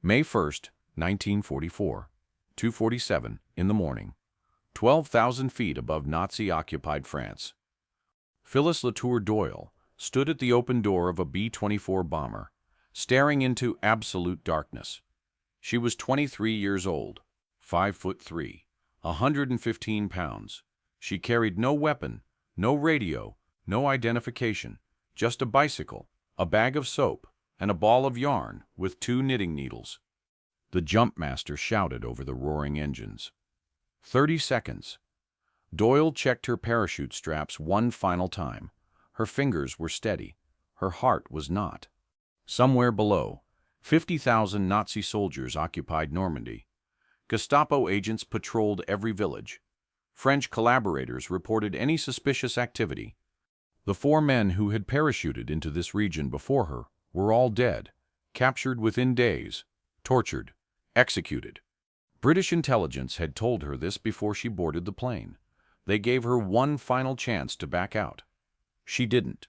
May 1st, 1944, 2:47 in the morning, 12,000 feet above Nazi-occupied France. Phyllis Latour Doyle stood at the open door of a B-24 bomber, staring into absolute darkness. She was 23 years old, 5'3", 115 pounds. She carried no weapon, no radio, no identification, just a bicycle, a bag of soap, and a ball of yarn with 2 knitting needles. The jumpmaster shouted over the roaring engines. 30 seconds. Doyle checked her parachute straps one final time. Her fingers were steady. Her heart was not. Somewhere below, 50,000 Nazi soldiers occupied Normandy. Gestapo agents patrolled every village. French collaborators reported any suspicious activity. The 4 men who had parachuted into this region before her were all dead, captured within days, tortured, executed. British intelligence had told her this before she boarded the plane. They gave her one final chance to back out. She didn't.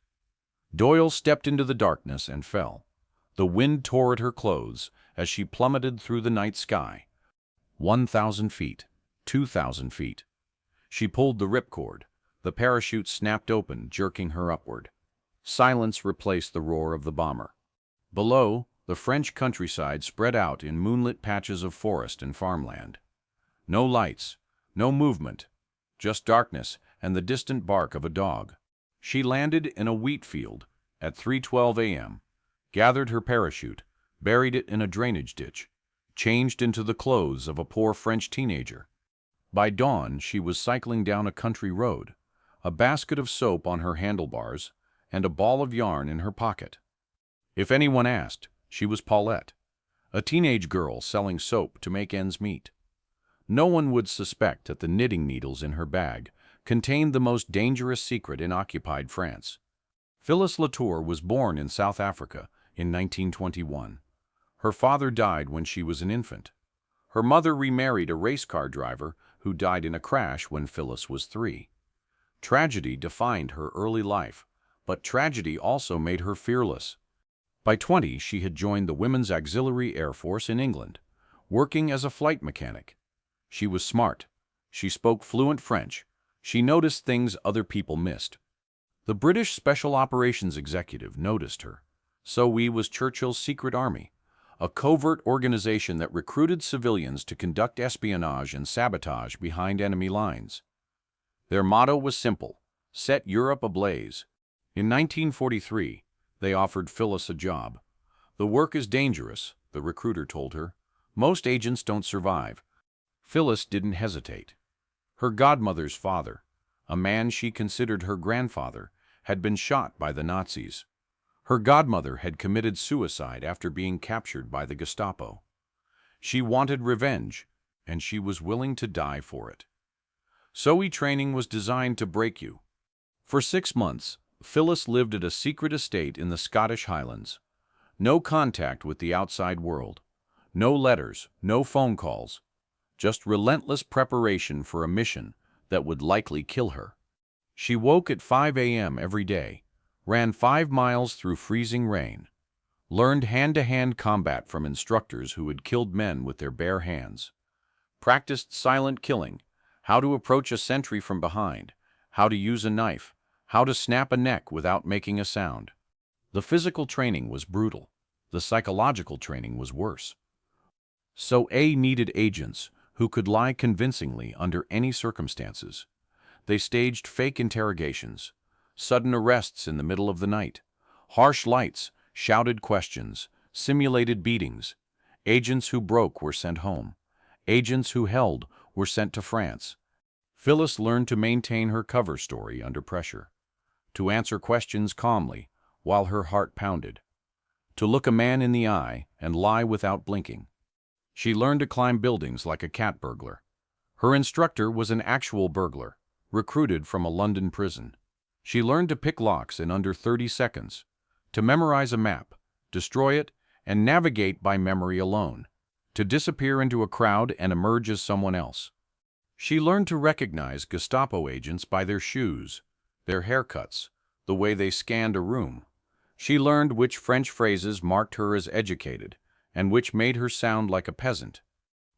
Doyle stepped into the darkness and fell. The wind tore at her clothes as she plummeted through the night sky. 1,000 feet, 2,000 feet. She pulled the ripcord. The parachute snapped open, jerking her upward. Silence replaced the roar of the bomber. Below, the French countryside spread out in moonlit patches of forest and farmland. No lights, no movement, just darkness and the distant bark of a dog. She landed in a wheat field at 3:12 a.m., gathered her parachute, buried it in a drainage ditch, changed into the clothes of a poor French teenager. By dawn, she was cycling down a country road, a basket of soap on her handlebars, and a ball of yarn in her pocket. If anyone asked, she was Paulette, a teenage girl selling soap to make ends meet. No one would suspect that the knitting needles in her bag contained the most dangerous secret in occupied France. Phyllis Latour was born in South Africa in 1921. Her father died when she was an infant. Her mother remarried a race car driver who died in a crash when Phyllis was 3. Tragedy defined her early life, but tragedy also made her fearless. By 20, she had joined the Women's Auxiliary Air Force in England, working as a flight mechanic. She was smart. She spoke fluent French. She noticed things other people missed. The British Special Operations Executive noticed her. WWII was Churchill's secret army, a covert organization that recruited civilians to conduct espionage and sabotage behind enemy lines. Their motto was simple: set Europe ablaze. In 1943, they offered Phyllis a job. The work is dangerous, the recruiter told her. Most agents don't survive. Phyllis didn't hesitate. Her godmother's father, a man she considered her grandfather, had been shot by the Nazis. Her godmother had committed suicide after being captured by the Gestapo. She wanted revenge, and she was willing to die for it. WWII training was designed to break you. For 6 months, Phyllis lived at a secret estate in the Scottish Highlands. No contact with the outside world. No letters, no phone calls. Just relentless preparation for a mission that would likely kill her. She woke at 5 a.m. every day, ran 5 miles through freezing rain, learned hand-to-hand combat from instructors who had killed men with their bare hands, practiced silent killing, how to approach a sentry from behind, how to use a knife, how to snap a neck without making a sound. The physical training was brutal. The psychological training was worse. WWII needed agents who could lie convincingly under any circumstances. They staged fake interrogations, sudden arrests in the middle of the night, harsh lights, shouted questions, simulated beatings. Agents who broke were sent home. Agents who held were sent to France. Phyllis learned to maintain her cover story under pressure, to answer questions calmly while her heart pounded, to look a man in the eye and lie without blinking. She learned to climb buildings like a cat burglar. Her instructor was an actual burglar, recruited from a London prison. She learned to pick locks in under 30 seconds, to memorize a map, destroy it, and navigate by memory alone, to disappear into a crowd and emerge as someone else. She learned to recognize Gestapo agents by their shoes, their haircuts, the way they scanned a room. She learned which French phrases marked her as educated and which made her sound like a peasant.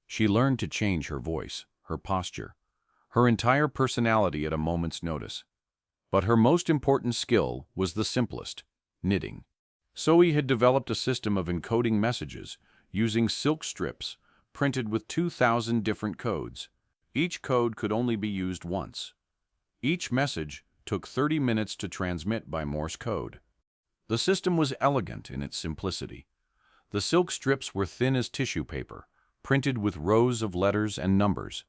She learned to change her voice, her posture, her entire personality at a moment's notice. But her most important skill was the simplest: knitting. Zoe had developed a system of encoding messages using silk strips printed with 2,000 different codes. Each code could only be used once. Each message took 30 minutes to transmit by Morse code. The system was elegant in its simplicity. The silk strips were thin as tissue paper, printed with rows of letters and numbers.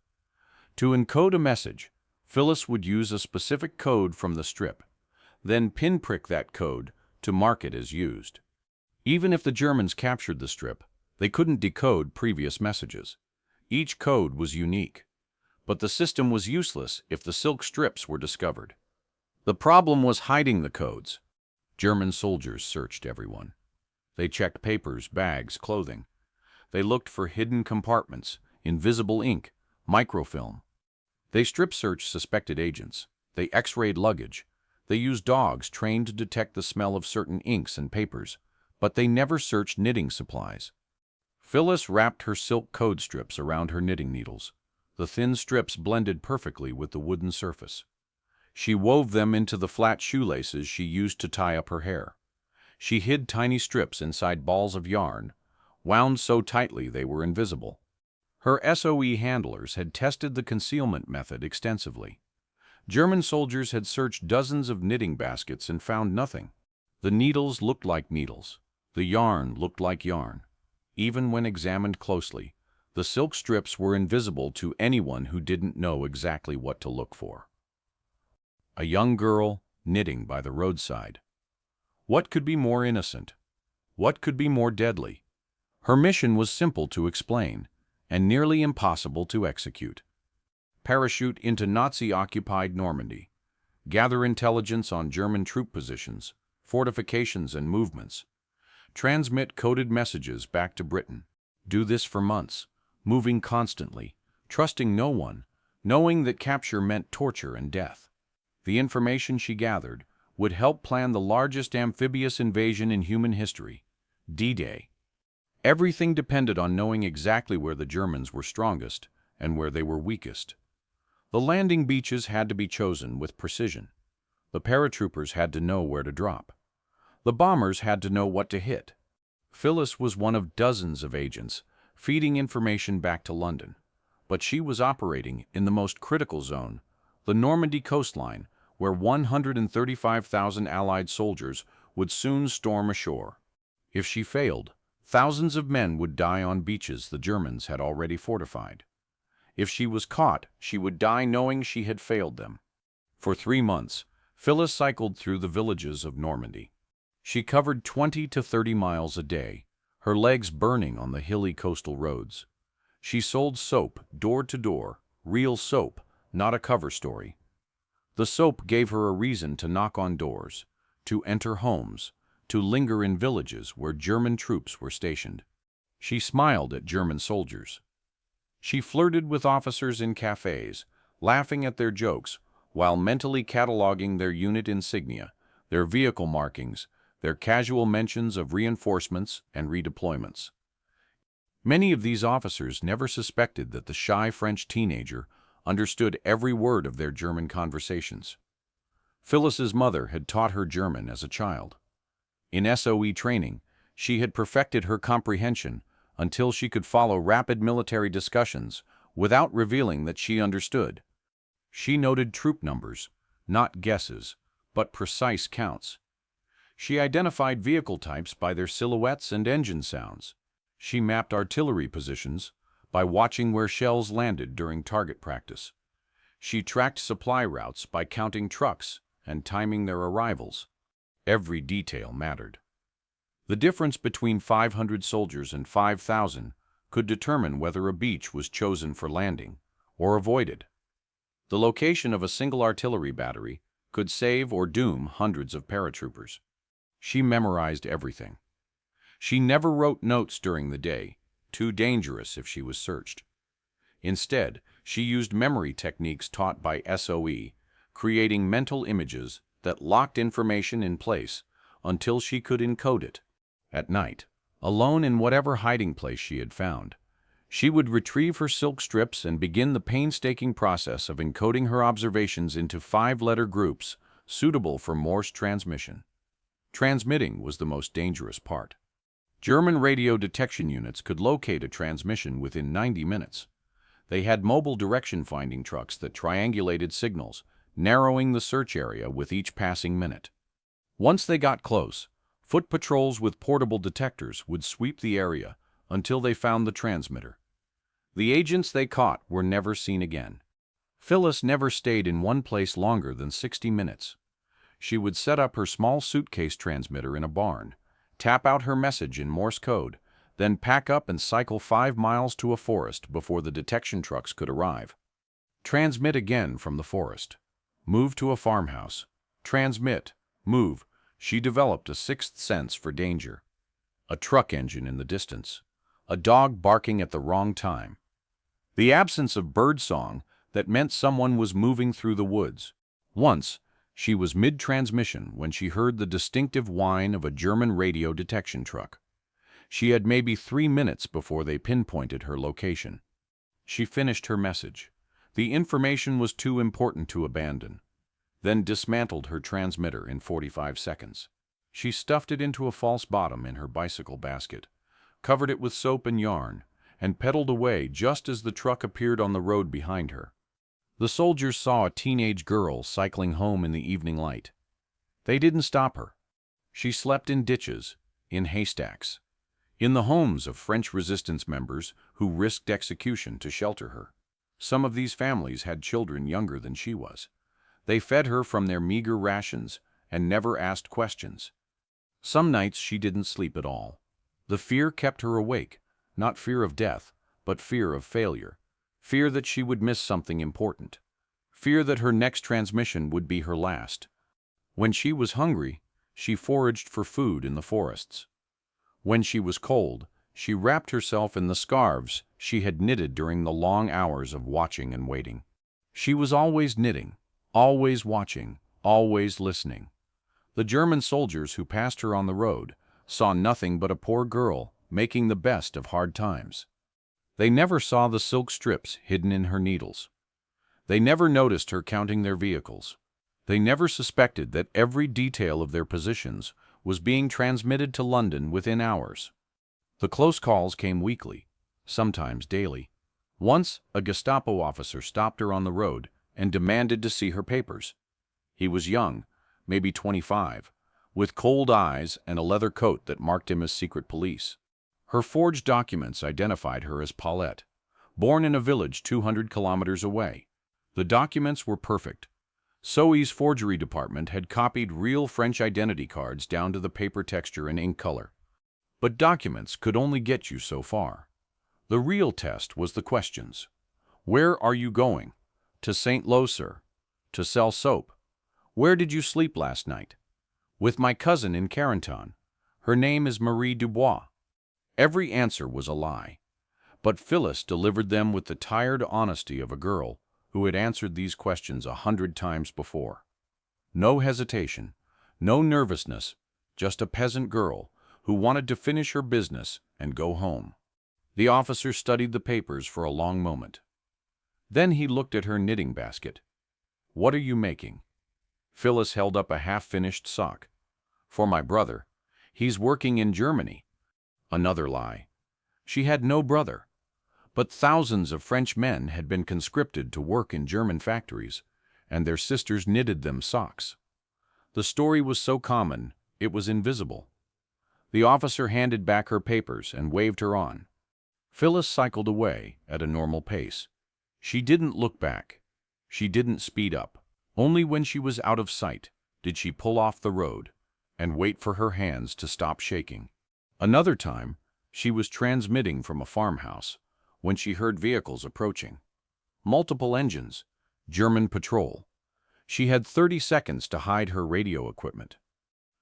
To encode a message, Phyllis would use a specific code from the strip, then pinprick that code to mark it as used. Even if the Germans captured the strip, they couldn't decode previous messages. Each code was unique. But the system was useless if the silk strips were discovered. The problem was hiding the codes. German soldiers searched everyone. They checked papers, bags, clothing. They looked for hidden compartments, invisible ink, microfilm. They strip-searched suspected agents. They X-rayed luggage. They used dogs trained to detect the smell of certain inks and papers, but they never searched knitting supplies. Phyllis wrapped her silk code strips around her knitting needles. The thin strips blended perfectly with the wooden surface. She wove them into the flat shoelaces she used to tie up her hair. She hid tiny strips inside balls of yarn, wound so tightly they were invisible. Her SOE handlers had tested the concealment method extensively. German soldiers had searched dozens of knitting baskets and found nothing. The needles looked like needles. The yarn looked like yarn. Even when examined closely, the silk strips were invisible to anyone who didn't know exactly what to look for. A young girl knitting by the roadside. What could be more innocent? What could be more deadly? Her mission was simple to explain and nearly impossible to execute. Parachute into Nazi-occupied Normandy. Gather intelligence on German troop positions, fortifications, and movements. Transmit coded messages back to Britain. Do this for months, moving constantly, trusting no one, knowing that capture meant torture and death. The information she gathered would help plan the largest amphibious invasion in human history, D-Day. Everything depended on knowing exactly where the Germans were strongest and where they were weakest. The landing beaches had to be chosen with precision. The paratroopers had to know where to drop. The bombers had to know what to hit. Phyllis was one of dozens of agents feeding information back to London, but she was operating in the most critical zone, the Normandy coastline, where 135,000 Allied soldiers would soon storm ashore. If she failed, thousands of men would die on beaches the Germans had already fortified. If she was caught, she would die knowing she had failed them. For 3 months, Phyllis cycled through the villages of Normandy. She covered 20 to 30 miles a day, her legs burning on the hilly coastal roads. She sold soap door to door, real soap, not a cover story. The soap gave her a reason to knock on doors, to enter homes, to linger in villages where German troops were stationed. She smiled at German soldiers. She flirted with officers in cafes, laughing at their jokes, while mentally cataloging their unit insignia, their vehicle markings, their casual mentions of reinforcements and redeployments. Many of these officers never suspected that the shy French teenager understood every word of their German conversations. Phyllis's mother had taught her German as a child. In SOE training, she had perfected her comprehension until she could follow rapid military discussions without revealing that she understood. She noted troop numbers, not guesses, but precise counts. She identified vehicle types by their silhouettes and engine sounds. She mapped artillery positions by watching where shells landed during target practice. She tracked supply routes by counting trucks and timing their arrivals. Every detail mattered. The difference between 500 soldiers and 5,000 could determine whether a beach was chosen for landing or avoided. The location of a single artillery battery could save or doom hundreds of paratroopers. She memorized everything. She never wrote notes during the day, too dangerous if she was searched. Instead, she used memory techniques taught by SOE, creating mental images that locked information in place until she could encode it. At night, alone in whatever hiding place she had found. She would retrieve her silk strips and begin the painstaking process of encoding her observations into 5-letter groups suitable for Morse transmission. Transmitting was the most dangerous part. German radio detection units could locate a transmission within 90 minutes. They had mobile direction-finding trucks that triangulated signals, narrowing the search area with each passing minute. Once they got close, foot patrols with portable detectors would sweep the area until they found the transmitter. The agents they caught were never seen again. Phyllis never stayed in one place longer than 60 minutes. She would set up her small suitcase transmitter in a barn, tap out her message in Morse code, then pack up and cycle 5 miles to a forest before the detection trucks could arrive. Transmit again from the forest. Move to a farmhouse. Transmit. Move. She developed a sixth sense for danger. A truck engine in the distance. A dog barking at the wrong time. The absence of bird song that meant someone was moving through the woods. Once, she was mid-transmission when she heard the distinctive whine of a German radio detection truck. She had maybe 3 minutes before they pinpointed her location. She finished her message. The information was too important to abandon. Then dismantled her transmitter in 45 seconds. She stuffed it into a false bottom in her bicycle basket, covered it with soap and yarn, and pedaled away just as the truck appeared on the road behind her. The soldiers saw a teenage girl cycling home in the evening light. They didn't stop her. She slept in ditches, in haystacks, in the homes of French resistance members who risked execution to shelter her. Some of these families had children younger than she was. They fed her from their meager rations and never asked questions. Some nights she didn't sleep at all. The fear kept her awake, not fear of death, but fear of failure. Fear that she would miss something important. Fear that her next transmission would be her last. When she was hungry, she foraged for food in the forests. When she was cold, she wrapped herself in the scarves she had knitted during the long hours of watching and waiting. She was always knitting, always watching, always listening. The German soldiers who passed her on the road saw nothing but a poor girl making the best of hard times. They never saw the silk strips hidden in her needles. They never noticed her counting their vehicles. They never suspected that every detail of their positions was being transmitted to London within hours. The close calls came weekly, sometimes daily. Once, a Gestapo officer stopped her on the road and demanded to see her papers. He was young, maybe 25, with cold eyes and a leather coat that marked him as secret police. Her forged documents identified her as Paulette, born in a village 200 kilometers away. The documents were perfect. WWII's forgery department had copied real French identity cards down to the paper texture and ink color. But documents could only get you so far. The real test was the questions. Where are you going? To St. Lo, sir. To sell soap. Where did you sleep last night? With my cousin in Carentan. Her name is Marie Dubois. Every answer was a lie, but Phyllis delivered them with the tired honesty of a girl who had answered these questions 100 times before. No hesitation, no nervousness, just a peasant girl who wanted to finish her business and go home. The officer studied the papers for a long moment. Then he looked at her knitting basket. "What are you making?" Phyllis held up a half-finished sock. "For my brother. He's working in Germany." Another lie. She had no brother. But thousands of French men had been conscripted to work in German factories, and their sisters knitted them socks. The story was so common, it was invisible. The officer handed back her papers and waved her on. Phyllis cycled away at a normal pace. She didn't look back. She didn't speed up. Only when she was out of sight did she pull off the road and wait for her hands to stop shaking. Another time, she was transmitting from a farmhouse when she heard vehicles approaching. Multiple engines, German patrol. She had 30 seconds to hide her radio equipment.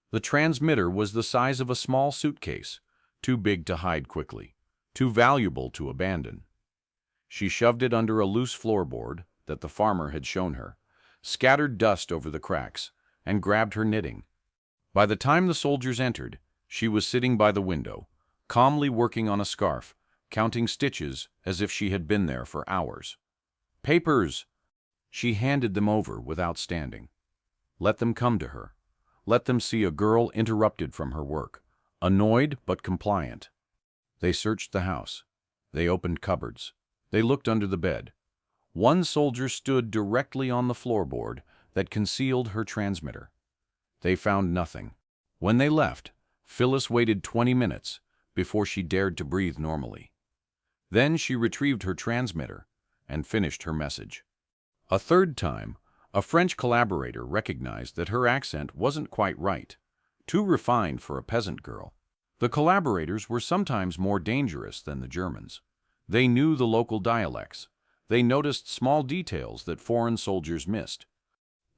The transmitter was the size of a small suitcase, too big to hide quickly, too valuable to abandon. She shoved it under a loose floorboard that the farmer had shown her, scattered dust over the cracks, and grabbed her knitting. By the time the soldiers entered, she was sitting by the window, calmly working on a scarf, counting stitches as if she had been there for hours. "Papers!" She handed them over without standing. Let them come to her. Let them see a girl interrupted from her work, annoyed but compliant. They searched the house. They opened cupboards. They looked under the bed. One soldier stood directly on the floorboard that concealed her transmitter. They found nothing. When they left, Phyllis waited 20 minutes before she dared to breathe normally. Then she retrieved her transmitter and finished her message. A third time, a French collaborator recognized that her accent wasn't quite right, too refined for a peasant girl. The collaborators were sometimes more dangerous than the Germans. They knew the local dialects. They noticed small details that foreign soldiers missed.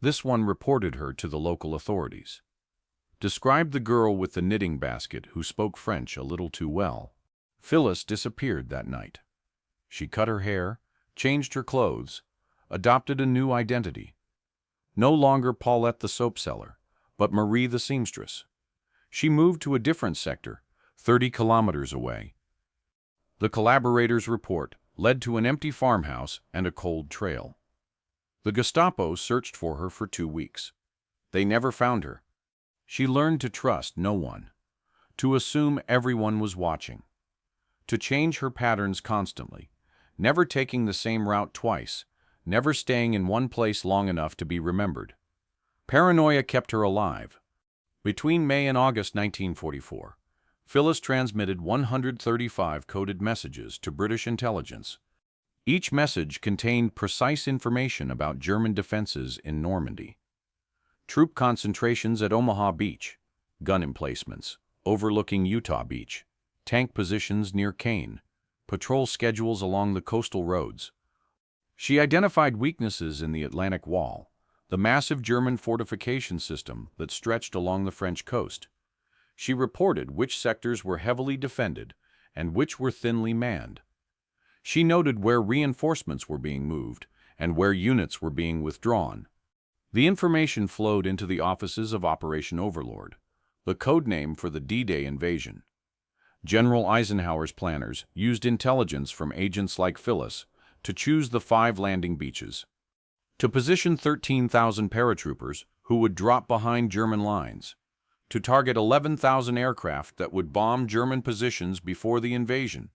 This one reported her to the local authorities. Described the girl with the knitting basket who spoke French a little too well. Phyllis disappeared that night. She cut her hair, changed her clothes, adopted a new identity. No longer Paulette the soap seller, but Marie the seamstress. She moved to a different sector, 30 kilometers away. The collaborators' report led to an empty farmhouse and a cold trail. The Gestapo searched for her for 2 weeks. They never found her. She learned to trust no one, to assume everyone was watching, to change her patterns constantly, never taking the same route twice, never staying in one place long enough to be remembered. Paranoia kept her alive. Between May and August 1944, Phyllis transmitted 135 coded messages to British intelligence. Each message contained precise information about German defenses in Normandy. Troop concentrations at Omaha Beach, gun emplacements overlooking Utah Beach, tank positions near Kane, patrol schedules along the coastal roads. She identified weaknesses in the Atlantic Wall, the massive German fortification system that stretched along the French coast. She reported which sectors were heavily defended and which were thinly manned. She noted where reinforcements were being moved and where units were being withdrawn. The information flowed into the offices of Operation Overlord, the code name for the D-Day invasion. General Eisenhower's planners used intelligence from agents like Phyllis to choose the 5 landing beaches, to position 13,000 paratroopers who would drop behind German lines, to target 11,000 aircraft that would bomb German positions before the invasion.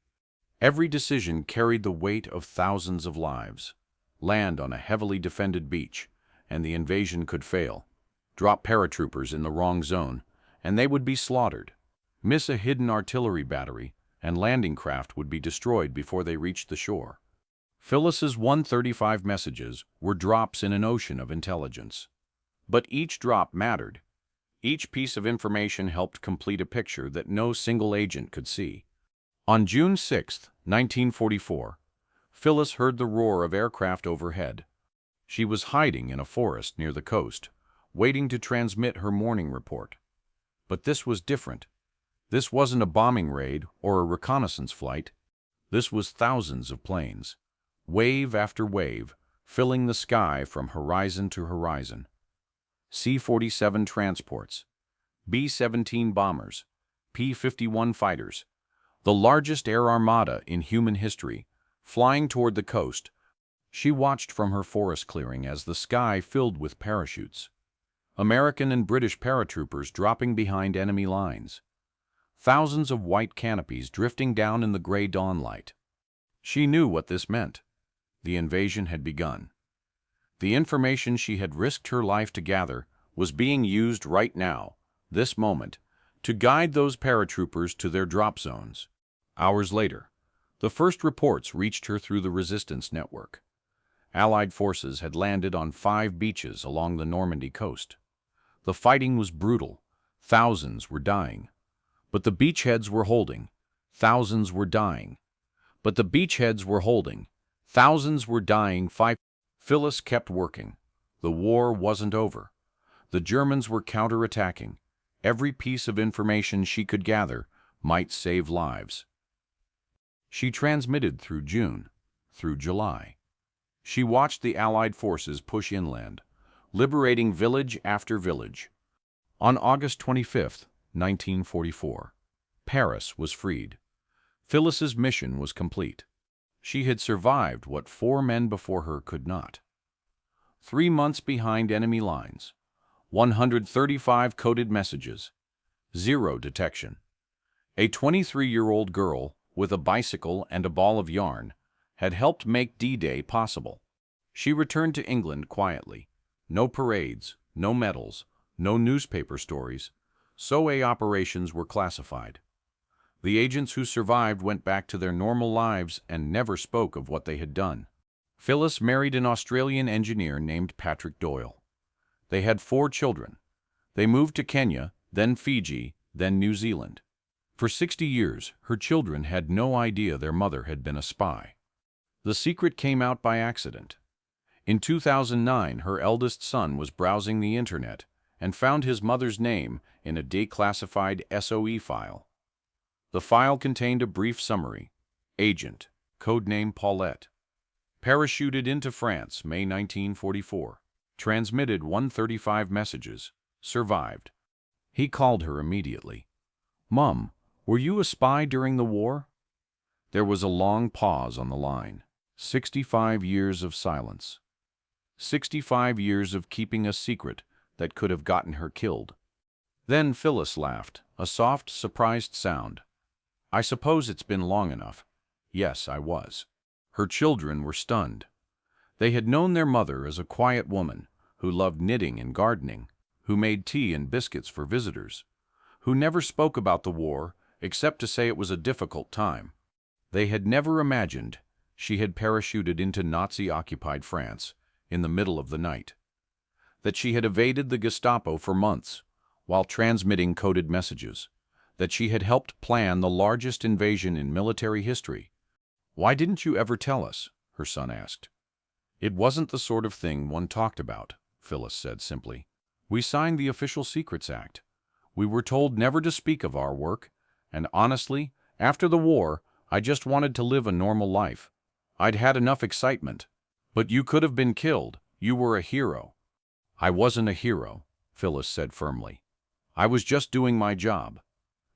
Every decision carried the weight of thousands of lives. Land on a heavily defended beach, and the invasion could fail. Drop paratroopers in the wrong zone, and they would be slaughtered. Miss a hidden artillery battery, and landing craft would be destroyed before they reached the shore. Phyllis's 135 messages were drops in an ocean of intelligence. But each drop mattered. Each piece of information helped complete a picture that no single agent could see. On June 6, 1944, Phyllis heard the roar of aircraft overhead. She was hiding in a forest near the coast, waiting to transmit her morning report. But this was different. This wasn't a bombing raid or a reconnaissance flight. This was thousands of planes, wave after wave, filling the sky from horizon to horizon. C-47 transports, B-17 bombers, P-51 fighters, the largest air armada in human history, flying toward the coast. She watched from her forest clearing as the sky filled with parachutes. American and British paratroopers dropping behind enemy lines. Thousands of white canopies drifting down in the gray dawnlight. She knew what this meant. The invasion had begun. The information she had risked her life to gather was being used right now, this moment, to guide those paratroopers to their drop zones. Hours later, the first reports reached her through the resistance network. Allied forces had landed on 5 beaches along the Normandy coast. The fighting was brutal. Thousands were dying. But the beachheads were holding. Thousands were dying. But the beachheads were holding. Thousands were dying. Phyllis kept working. The war wasn't over. The Germans were counterattacking. Every piece of information she could gather might save lives. She transmitted through June, through July. She watched the Allied forces push inland, liberating village after village. On August 25, 1944, Paris was freed. Phyllis's mission was complete. She had survived what 4 men before her could not. 3 months behind enemy lines, 135 coded messages, 0 detection. A 23-year-old girl with a bicycle and a ball of yarn had helped make D-Day possible. She returned to England quietly. No parades, no medals, no newspaper stories. WWII operations were classified. The agents who survived went back to their normal lives and never spoke of what they had done. Phyllis married an Australian engineer named Patrick Doyle. They had 4 children. They moved to Kenya, then Fiji, then New Zealand. For 60 years, her children had no idea their mother had been a spy. The secret came out by accident. In 2009, her eldest son was browsing the internet and found his mother's name in a declassified SOE file. The file contained a brief summary. Agent, codename Paulette. Parachuted into France, May 1944. Transmitted 135 messages. Survived. He called her immediately. "Mum, were you a spy during the war?" There was a long pause on the line. 65 years of silence. 65 years of keeping a secret that could have gotten her killed. Then Phyllis laughed, a soft, surprised sound. "I suppose it's been long enough." Yes, I was. Her children were stunned. They had known their mother as a quiet woman who loved knitting and gardening, who made tea and biscuits for visitors, who never spoke about the war except to say it was a difficult time. They had never imagined she had parachuted into Nazi-occupied France in the middle of the night, that she had evaded the Gestapo for months while transmitting coded messages, that she had helped plan the largest invasion in military history. "Why didn't you ever tell us?" her son asked. "It wasn't the sort of thing one talked about," Phyllis said simply. "We signed the Official Secrets Act. We were told never to speak of our work, and honestly, after the war, I just wanted to live a normal life. I'd had enough excitement. But you could have been killed. You were a hero." "I wasn't a hero," Phyllis said firmly. "I was just doing my job.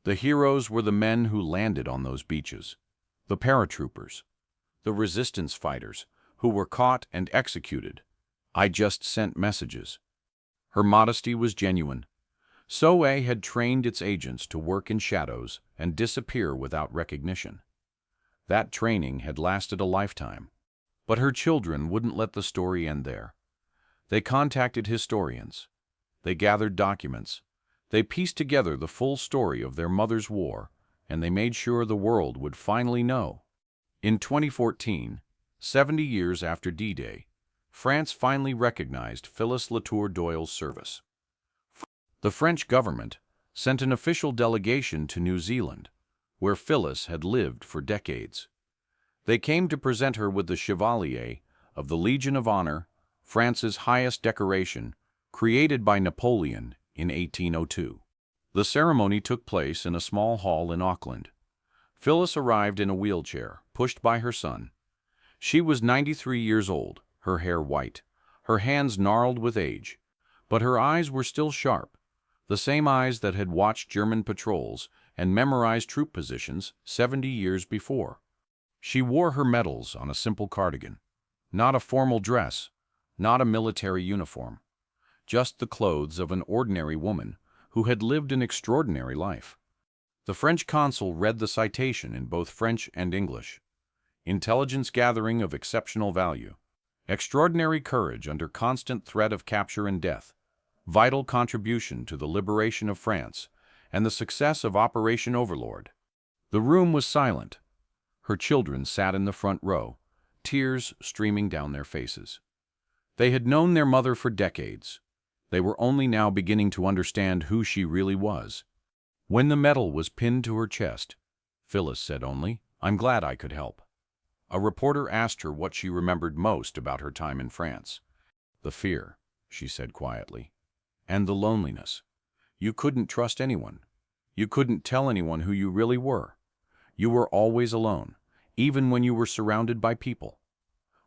The heroes were the men who landed on those beaches, the paratroopers, the resistance fighters who were caught and executed. I just sent messages." Her modesty was genuine. WWII had trained its agents to work in shadows and disappear without recognition. That training had lasted a lifetime. But her children wouldn't let the story end there. They contacted historians. They gathered documents. They pieced together the full story of their mother's war, and they made sure the world would finally know. In 2014, 70 years after D-Day, France finally recognized Phyllis Latour Doyle's service. The French government sent an official delegation to New Zealand, where Phyllis had lived for decades. They came to present her with the Chevalier of the Legion of Honor, France's highest decoration, created by Napoleon in 1802. The ceremony took place in a small hall in Auckland. Phyllis arrived in a wheelchair, pushed by her son. She was 93 years old, her hair white, her hands gnarled with age, but her eyes were still sharp, the same eyes that had watched German patrols and memorized troop positions 70 years before. She wore her medals on a simple cardigan, not a formal dress, not a military uniform, just the clothes of an ordinary woman who had lived an extraordinary life. The French consul read the citation in both French and English. Intelligence gathering of exceptional value. Extraordinary courage under constant threat of capture and death. Vital contribution to the liberation of France and the success of Operation Overlord. The room was silent. Her children sat in the front row, tears streaming down their faces. They had known their mother for decades. They were only now beginning to understand who she really was. When the medal was pinned to her chest, Phyllis said only, "I'm glad I could help." A reporter asked her what she remembered most about her time in France. "The fear," she said quietly, "and the loneliness. You couldn't trust anyone. You couldn't tell anyone who you really were. You were always alone, even when you were surrounded by people.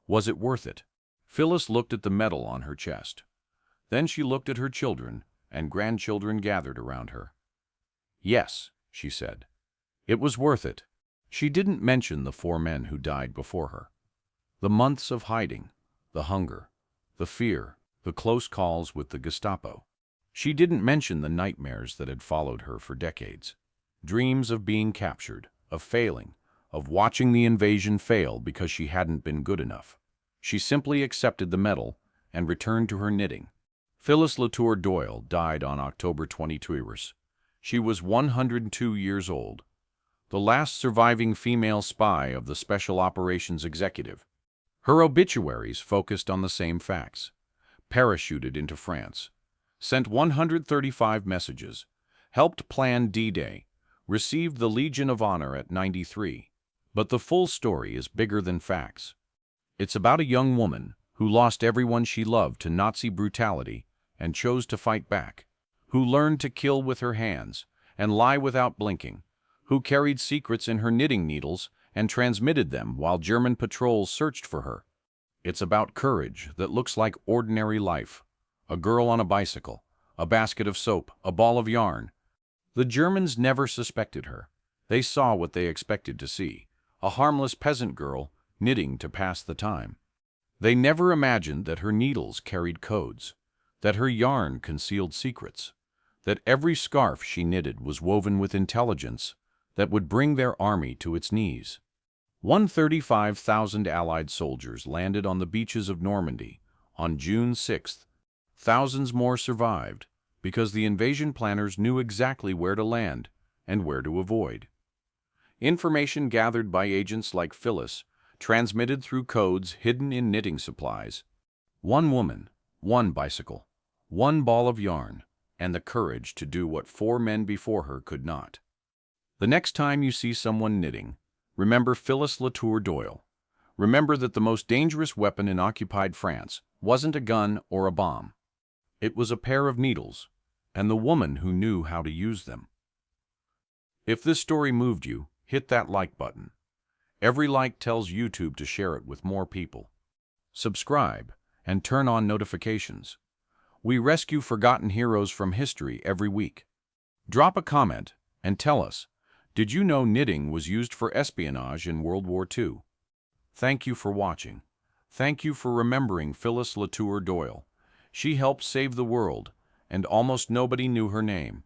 Was it worth it?" Phyllis looked at the medal on her chest. Then she looked at her children and grandchildren gathered around her. "Yes," she said. It was worth it. She didn't mention the 4 men who died before her. The months of hiding, the hunger, the fear, the close calls with the Gestapo. She didn't mention the nightmares that had followed her for decades. Dreams of being captured, of failing, of watching the invasion fail because she hadn't been good enough. She simply accepted the medal and returned to her knitting. Phyllis Latour Doyle died on October 22. She was 102 years old, the last surviving female spy of the Special Operations Executive. Her obituaries focused on the same facts. Parachuted into France, sent 135 messages, helped plan D-Day, received the Legion of Honor at 93. But the full story is bigger than facts. It's about a young woman who lost everyone she loved to Nazi brutality and chose to fight back, who learned to kill with her hands and lie without blinking, who carried secrets in her knitting needles and transmitted them while German patrols searched for her. It's about courage that looks like ordinary life. A girl on a bicycle, a basket of soap, a ball of yarn. The Germans never suspected her. They saw what they expected to see, a harmless peasant girl knitting to pass the time. They never imagined that her needles carried codes, that her yarn concealed secrets, that every scarf she knitted was woven with intelligence that would bring their army to its knees. 135,000 Allied soldiers landed on the beaches of Normandy on June 6th. Thousands more survived because the invasion planners knew exactly where to land and where to avoid. Information gathered by agents like Phyllis, transmitted through codes hidden in knitting supplies. 1 woman, 1 bicycle, 1 ball of yarn, and the courage to do what 4 men before her could not. The next time you see someone knitting, remember Phyllis Latour Doyle. Remember that the most dangerous weapon in occupied France wasn't a gun or a bomb. It was a pair of needles, and the woman who knew how to use them. If this story moved you, hit that like button. Every like tells YouTube to share it with more people. Subscribe and turn on notifications. We rescue forgotten heroes from history every week. Drop a comment and tell us, did you know knitting was used for espionage in World War II? Thank you for watching. Thank you for remembering Phyllis Latour Doyle. She helped save the world, and almost nobody knew her name.